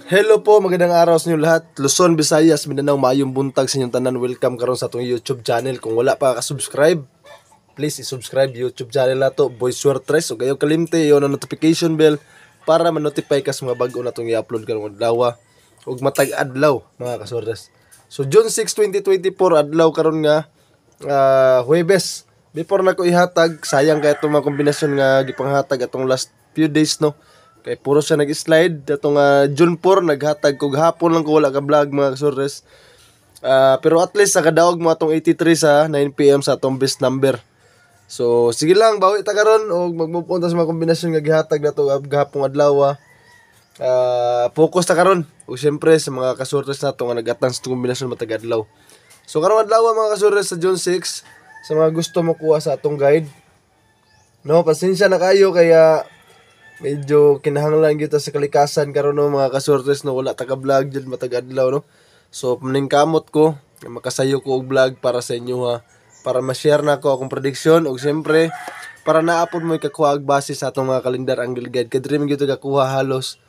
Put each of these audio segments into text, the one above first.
Hello po, magandang araw sa inyo lahat. Luzon, Visayas, Mindanao, maayong buntag sa inyong tanan. Welcome karon sa atong YouTube channel. Kung wala pa ka-subscribe, please i-subscribe YouTube channel nato, Boy Suertres. O gayo kalimte yon ang notification bell para ma-notify ka sa mga bago na itong i-upload karong adlaw ug matag adlaw mga kasuertres. So June 6, 2024 adlaw karon nga Huwebes. Before na ko ihatag, sayang kay itong mga kombinasyon nga gipanghatag atong last few days no. Kay puro siya nag-slide datong June 4 naghatag ko gahapon lang ko wala ka vlog mga kasuertres. Pero at least sa kadaog mo atong 83 sa 9 PM sa atong best number. So sige lang bawi ta karon og mag-move on ta sa mga kombinasyon nga gihatag nato gahapon adlaw. Focus ta karon ug syempre sa mga kasuertres nato nga nag-atang sa kombinasyon matag adlaw. So karong adlaw mga kasuertres sa June 6 sa mga gusto mo kuha sa atong guide. No, pasensya na kayo kaya medyo kinahanglan kita sa kalikasan karon no mga kasuertres no wala ta ka vlog jud matag adlaw no. So kamot ko makasayo ko og vlog para sa inyo para ma-share na ko akong prediction ug siyempre para naapod mo ikakuha og base sa atong mga kalendar angle guide kadiri man gyud kakuha halos.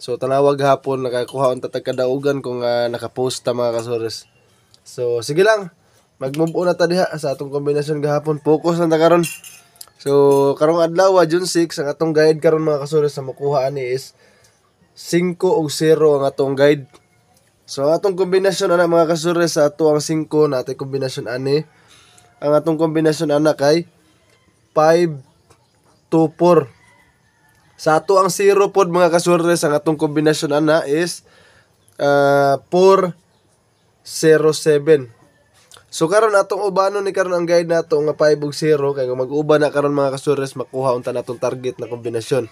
So tanawag hapon nakakuha unta tag kadaugan kung naka-post ta mga kasuertres. So sige lang mag-move on na ta diha sa atong kombinasyon gahapon. Focus na ta karon. So karong adlaw June 6 ang atong guide karon mga kasuertres sa makuha ani is 5 ug 0 ang atong guide. So ang atong kombinasyon ana mga kasuertres sa ato ang 5 na atong kombinasyon ani. Ang atong kombinasyon ana kay 5 2 4. Sa ato ang 0 pod mga kasuertres ang atong kombinasyon ana is 4 0 7. So karon atong ubanon ni karon ang guide nato nga 5 ug 0 kay mag-uban na karon mga kasuertres makuha unta natong target na kombinasyon.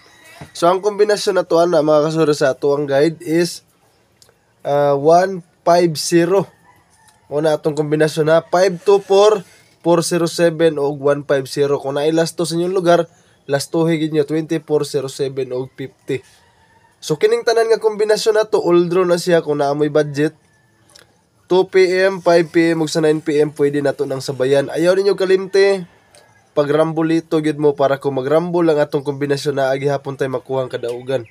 So ang kombinasyon nato ana mga kasuertres sa ato ang guide is 1 5 0. Una atong kombinasyon na 5 2 4 4 0 7 og 1 5 0. Kung naay last 2 sa inyong lugar, last 2 higit nyo 24 0 7 og 50. So kining tanan nga kombinasyon nato all draw na siya kung naamoy budget. 2 PM, 5 PM ug sa 9 PM pwede nato nang sabayan. Ayaw ninyo kalimte pagrambulito gyud mo para kung magrambol ang atong kombinasyon na agi hapon tay makuha ang kadaugan.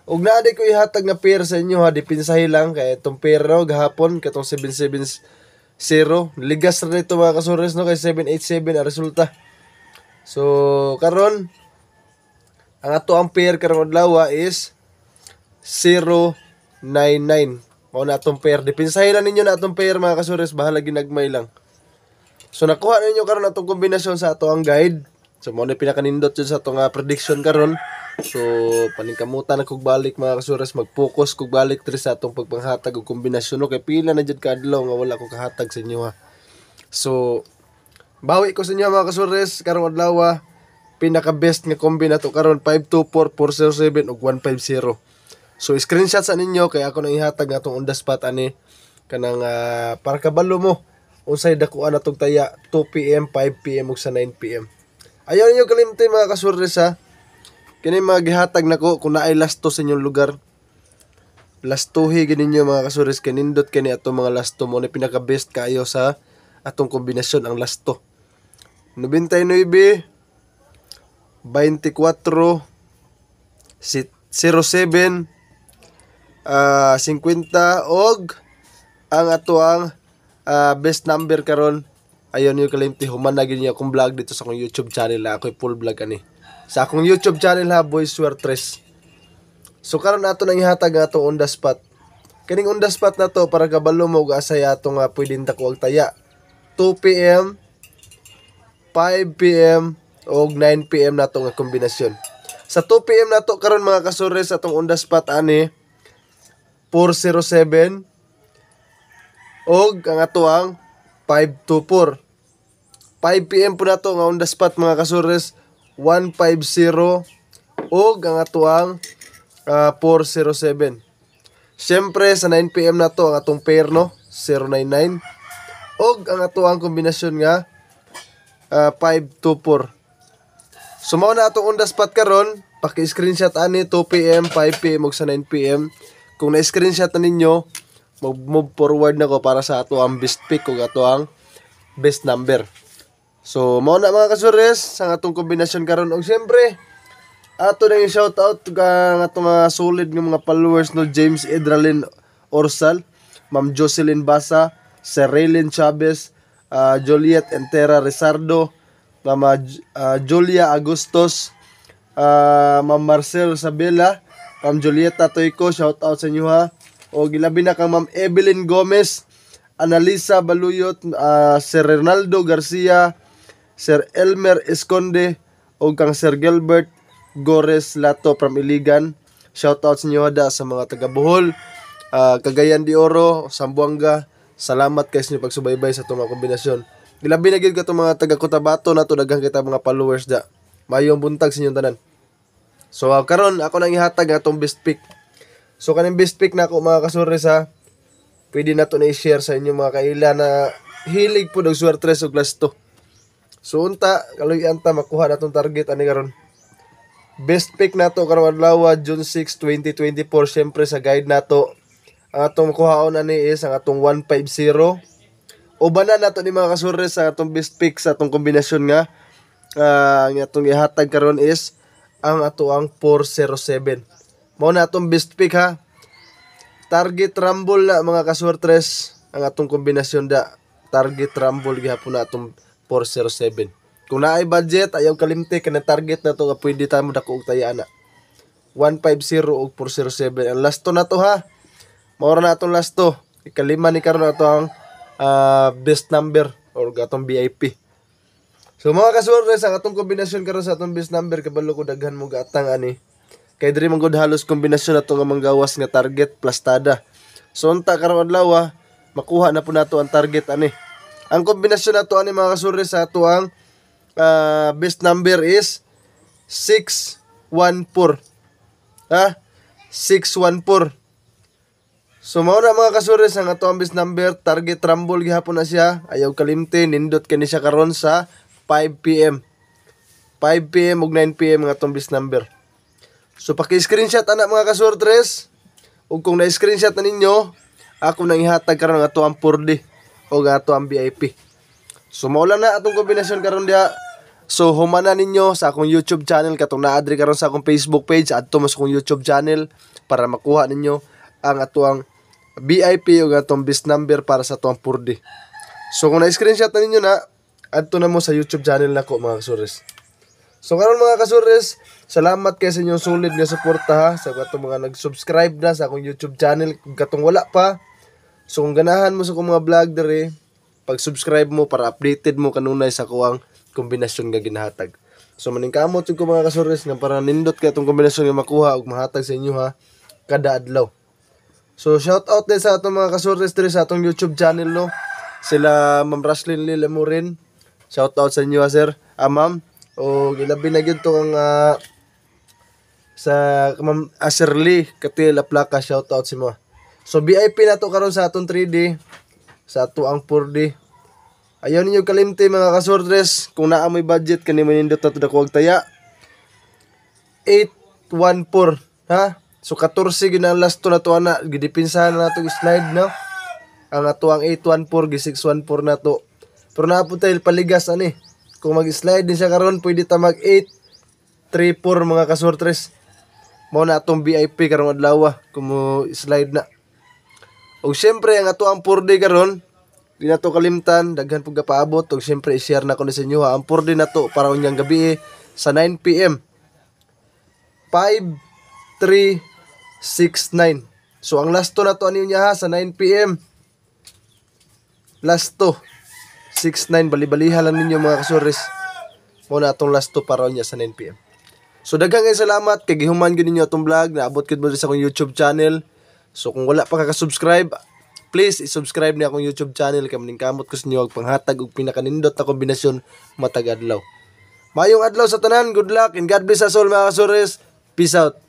Ug naa ko ihatag nga pair sa inyo dipinsahi lang kay itong pair no gahapon katong 770 ligas ra nito mga kasuertres no kay 787 ang resulta. So karon ang ato ang pair karong adlaw is 099. Mao na atong pair. Dipinsahin lang ninyo na atong pair mga kasuertres, bahala ginagmay lang. So nakuha ninyo karon atong kombinasyon sa ato ang guide. So mao na pinakanindot jud sa atong prediction karon. So paningkamutan na kog balik mga kasuertres, mag-focus kog balik diri sa atong pagpanghatag og kombinasyon no kay pila na jud ka adlaw nga wala ko kahatag sa inyo So bawi ko sa inyo mga kasuertres karong adlaw pinaka best nga kombi nato karon 524 407 ug 150. So screenshot sa ninyo kay ako nang ihatag atong on the spot ani kanang para kabalo mo unsay dakuan atong taya 2 PM, 5 PM ug sa 9 PM. Ayaw ninyo kalimtin mga kasuertres kini mga gihatag nako kung naay last 2 sa inyong lugar. Last 2 higit ninyo mga kasuertres kay nindot kani atong mga last 2 mo ni pinaka best kaayo sa atong kombinasyon ang last 2. 99 24 07 50 og ang ato ang best number karon ayon niyo kalimti humanagin niyo akong vlog dito sa akong YouTube channel ako full vlog ani sa akong YouTube channel Boy Suertres. So karon ato nang ihatag ato on the spot kining on the spot na to para kabalo mo og asay atong pwedeng dako og taya 2 PM 5 PM og 9 PM nato nga kombinasyon. Sa 2 PM nato karon mga kasuertres atong on the spot ani 407 og ang ato ang 524. 5 PM po nato nga on the spot mga kasuertres 150 og ang ato ang 407. Siyempre sa 9 PM nato ang atong pair no 099 og ang ato ang kombinasyon nga 524. So mao na atong on the spot karon, paki-screenshot ani 2 PM, 5 PM ug sa 9 PM. Kung na-screenshot na ninyo, mag-move forward na ko para sa ato ang best pick ug ato ang best number. So mao na mga kasuertres sa atong kombinasyon karon og siyempre Ato na yung shoutout ka nga itong mga solid ng mga followers no, James Edralin Orsal, Ma'am Jocelyn Basa, Sir Raylin Chavez, Juliet Entera Rizardo, Mama Julia Agustos, Ma'am Marcel Sabela, Ma'am Julieta Toyko, shoutout sa inyo ha. O gilabi na kang Ma'am Evelyn Gomez, Analisa Baluyot, Sir Ronaldo Garcia, Sir Elmer Esconde, o kang Sir Gilbert Gores Lato from Iligan. Shoutout sa inyo hada sa mga taga Bohol, Cagayan de Oro, Zamboanga. Salamat kayo sa inyo pagsubaybay sa itong mga kombinasyon. Gilabi na gid ka itong mga taga Cotabato na ito, daghang kita mga followers da. Mayong buntag sa inyong tanan. So karon ako nang ihatag atong best pick. So kaning best pick na ako mga kasuri sa pwede na ito na i-share sa inyo mga kaila na hilig po ng suertres o class 2. So unta, kaluyan ta makuha na itong target ani karon. Best pick na ito karon adlaw June 6, 2024. Siyempre sa guide na ito, ang atong makuhaon ani is ang atong 150. Ubanan na ito ni mga kasuri sa atong best pick sa atong kombinasyon nga. Ang atong ihatag karon is ang ato ang 407. Mao na atong best pick ha. Target rumble na mga kaswertres ang atong kombinasyon da. Target rumble gihapon na atong 407. Kung naay budget ayaw kalimti kana target na to nga pwede ta mo dako og tayana. 150 ug 407. Ang last to na to ha. Mao na atong last to. Ikalima ni karon ato ang best number or atong VIP. So mga kaswertres ang atong kombinasyon karon sa atong best number kabalo ko daghan mo gatang ani. Kay diri man gud halos kombinasyon nato nga manggawas nga target plus tada. So unta karon adlaw makuha na po nato ang target ani. Ang kombinasyon nato ani mga kaswertres sa ato ang best number is 614. Ha? 614. So mao na mga kaswertres ang ato ang best number, target rumble gihapon na siya. Ayaw kalimti, nindot kani siya karon sa 5 PM. 5 PM ug 9 PM ang atong best number. So paki-screenshot ana mga kaswertres. Ug kung na-screenshot na ninyo, ako nang ihatag karon ang ato ang 4D o ato ang VIP. So mao lang na atong kombinasyon karon dia. So humana ninyo sa akong YouTube channel katong naa-adri karon sa akong Facebook page, adto mo sa akong YouTube channel para makuha ninyo ang ato ang VIP o atong best number para sa ato ang 4D. So kung na-screenshot na ninyo na, adto na mo sa YouTube channel nako mga kasures. So karon mga kasures, salamat kayo sa inyong solid nga suporta ha sa katong mga nag-subscribe na sa akong YouTube channel. Kung katong wala pa, so kung ganahan mo sa akong mga vlog dere, pag-subscribe mo para updated mo kanunay sa kuang kombinasyon nga ginahatag. So maningkamot jud ko mga kasures nga para nindot kay atong kombinasyon nga makuha ug mahatag sa inyo ha kada adlaw. So shout out din sa atong mga kasures dere sa atong YouTube channel no. Sila Ma'am Raslyn Lilamurin. Shout out sa inyo ha sir. Ma'am. O gilabi na gyud to ang sa Ma'am Shirley Katila Plaka, shout out si mo. So VIP na to karon sa atong 3D, sa ato ang 4D. Ayaw ninyo kalimti mga kaswertres, kung naa mo'y budget kani mo nindot na to dako og taya. 814 ha. So 14 gyud ang last to na to ana, gidipinsahan na natong slide no. Ang ato ang 814 gi 614 na to. Pero na po tayo paligas ani. Kung mag-slide din siya karon, pwede ta mag 834 mga kaswertres. Mao na atong VIP karong adlaw kung mo slide na. Og syempre ang ato ang 4D karon, di na to kalimtan, daghan pug paabot og syempre i-share na ko ni sa inyo ha. Ang 4D na to para unyang gabi sa 9 PM. 5369. So ang last to na to ani niya ha sa 9 PM. Last to 69 bali-baliha lang ninyo mga kasures. Mo na atong last to para niya sa 9 PM. So daghang salamat kay gihuman gyud ninyo atong vlog, naabot gid mo sa akong YouTube channel. So kung wala pa ka-subscribe, please i-subscribe ni akong YouTube channel kay maningkamot ko sa inyo og panghatag og pinakanindot na kombinasyon matag adlaw. Mayong adlaw sa tanan, good luck and God bless us all mga kasures. Peace out.